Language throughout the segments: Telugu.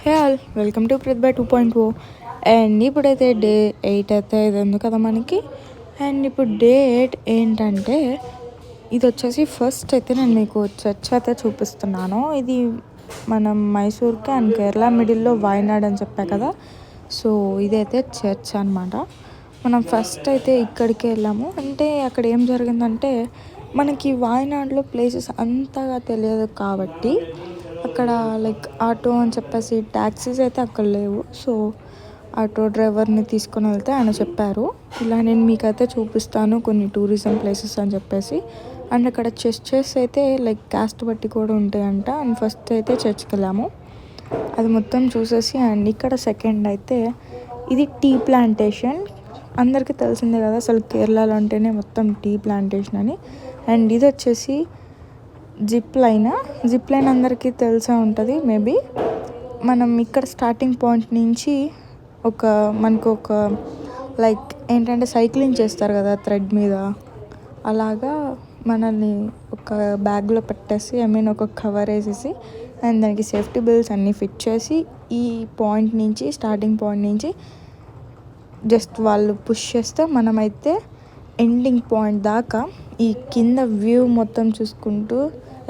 Hey all welcome to Pratibha 2.0. And ఇప్పుడైతే డే 8 అయితే ఇది ఉంది కదా మనకి. అండ్ ఇప్పుడు డే 8 ఏంటంటే ఇది వచ్చేసి ఫస్ట్ అయితే నేను మీకు చర్చ్ అయితే చూపిస్తున్నాను. ఇది మనం మైసూర్కి అండ్ కేరళ మిడిల్లో వాయనాడ్ అని చెప్పా కదా. సో ఇదైతే చర్చ్ అనమాట. మనం ఫస్ట్ అయితే ఇక్కడికి వెళ్ళాము. అంటే అక్కడ ఏం జరిగిందంటే మనకి వాయనాడ్లో ప్లేసెస్ అంతగా తెలియదు కాబట్టి అక్కడ లైక్ ఆటో అని చెప్పేసి ట్యాక్సీస్ అయితే అక్కడ లేవు. సో ఆటో డ్రైవర్ని తీసుకొని వెళ్తే ఆయన చెప్పారు, ఇలా నేను మీకైతే చూపిస్తాను కొన్ని టూరిజం ప్లేసెస్ అని చెప్పేసి. అండ్ అక్కడ చర్చెస్ అయితే లైక్ క్యాస్ట్ బట్టి కూడా ఉంటాయంట. అండ్ ఫస్ట్ అయితే చర్చ్కి వెళ్ళాము, అది మొత్తం చూసేసి. అండ్ ఇక్కడ సెకండ్ అయితే ఇది టీ ప్లాంటేషన్. అందరికీ తెలిసిందే కదా అసలు కేరళలో అంటేనే మొత్తం టీ ప్లాంటేషన్ అని. అండ్ ఇది వచ్చేసి జిప్ లైన్ అందరికీ తెలిసే ఉంటుంది మేబీ. మనం ఇక్కడ స్టార్టింగ్ పాయింట్ నుంచి మనకు ఒక లైక్ ఏంటంటే సైక్లింగ్ చేస్తారు కదా థ్రెడ్ మీద, అలాగా మనల్ని ఒక బ్యాగ్లో పెట్టేసి ఒక కవర్ వేసేసి అండ్ దానికి సేఫ్టీ బెల్ట్స్ అన్నీ ఫిట్ చేసి ఈ పాయింట్ నుంచి స్టార్టింగ్ పాయింట్ నుంచి జస్ట్ వాళ్ళు పుష్ చేస్తే మనమైతే ఎండింగ్ పాయింట్ దాకా ఈ కింద వ్యూ మొత్తం చూసుకుంటూ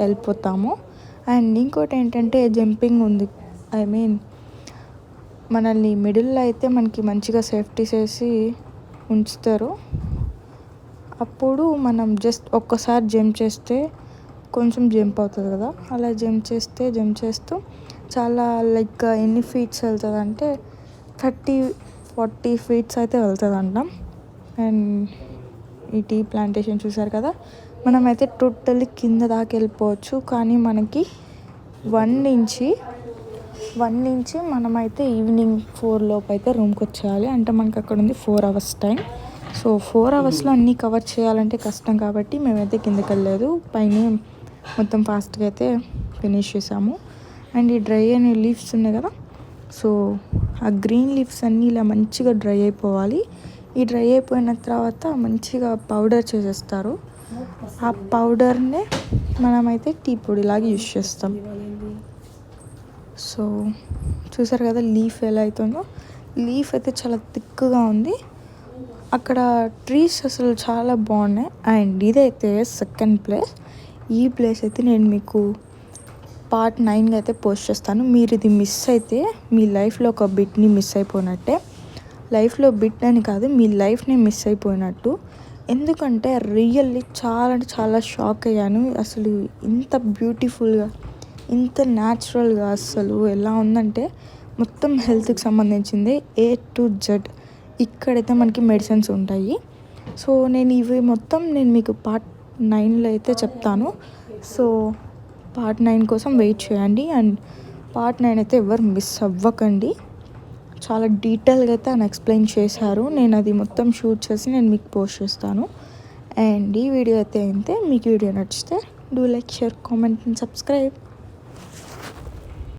వెళ్ళిపోతాము. అండ్ ఇంకోటి ఏంటంటే జంపింగ్ ఉంది. మనల్ని మిడిల్లో అయితే మనకి మంచిగా సేఫ్టీ చేసి ఉంచుతారు. అప్పుడు మనం జస్ట్ ఒక్కసారి జంప్ చేస్తే కొంచెం జంప్ అవుతుంది కదా, అలా జంప్ చేస్తూ చాలా లైక్ ఎన్ని ఫీట్స్ వెళ్తుంది అంటే 30-40 ఫీట్స్ అయితే వెళ్తుందంట. అండ్ ఈ టీ ప్లాంటేషన్ చూసారు కదా, మనమైతే టోటల్లీ కింద దాకా వెళ్ళిపోవచ్చు. కానీ మనకి 1 నుంచి మనమైతే ఈవినింగ్ 4 లోపు అయితే రూమ్కి వచ్చేయాలి. అంటే మనకి అక్కడ ఉంది 4 అవర్స్ టైం. సో 4 అవర్స్లో అన్నీ కవర్ చేయాలంటే కష్టం కాబట్టి మేమైతే కిందకి వెళ్ళలేదు, పైన మొత్తం ఫాస్ట్గా అయితే ఫినిష్ చేసాము. అండ్ ఈ డ్రై అనే లీవ్స్ ఉన్నాయి కదా, సో ఆ గ్రీన్ లీవ్స్ అన్నీ ఇలా మంచిగా డ్రై అయిపోవాలి. ఈ డ్రై అయిపోయిన తర్వాత మంచిగా పౌడర్ చేసేస్తారు. ఆ పౌడర్నే మనమైతే టీ పొడిలాగా యూజ్ చేస్తాం. సో చూసారు కదా లీఫ్ ఎలా అవుతుందో. లీఫ్ అయితే చాలా థిక్గా ఉంది. అక్కడ ట్రీస్ అసలు చాలా బాగున్నాయి. అండ్ ఇదైతే సెకండ్ ప్లేస్. ఈ ప్లేస్ అయితే నేను మీకు పార్ట్ 9 అయితే పోస్ట్ చేస్తాను. మీరు ఇది మిస్ అయితే మీ లైఫ్లో ఒక బిట్ని మిస్ అయిపోయినట్టే. లైఫ్లో బిట్ అని కాదు, మీ లైఫ్ని మిస్ అయిపోయినట్టు. ఎందుకంటే రియల్లీ చాలా షాక్ అయ్యాను. అసలు ఇంత బ్యూటిఫుల్గా, ఇంత న్యాచురల్గా అసలు ఎలా ఉందంటే మొత్తం హెల్త్కి సంబంధించింది A to Z. ఇక్కడైతే మనకి మెడిసిన్స్ ఉంటాయి. సో ఇవి మొత్తం మీకు పార్ట్ 9లో అయితే చెప్తాను. సో పార్ట్ 9 కోసం వెయిట్ చేయండి. అండ్ పార్ట్ 9 అయితే ఎవరు మిస్ అవ్వకండి. చాలా డీటెయిల్గా అయితే ఆయన ఎక్స్ప్లెయిన్ చేశారు. నేను అది మొత్తం షూట్ చేసి నేను మీకు పోస్ట్ చేస్తాను. అండ్ ఈ వీడియో అయితే మీకు వీడియో నచ్చితే do like, share, comment and subscribe.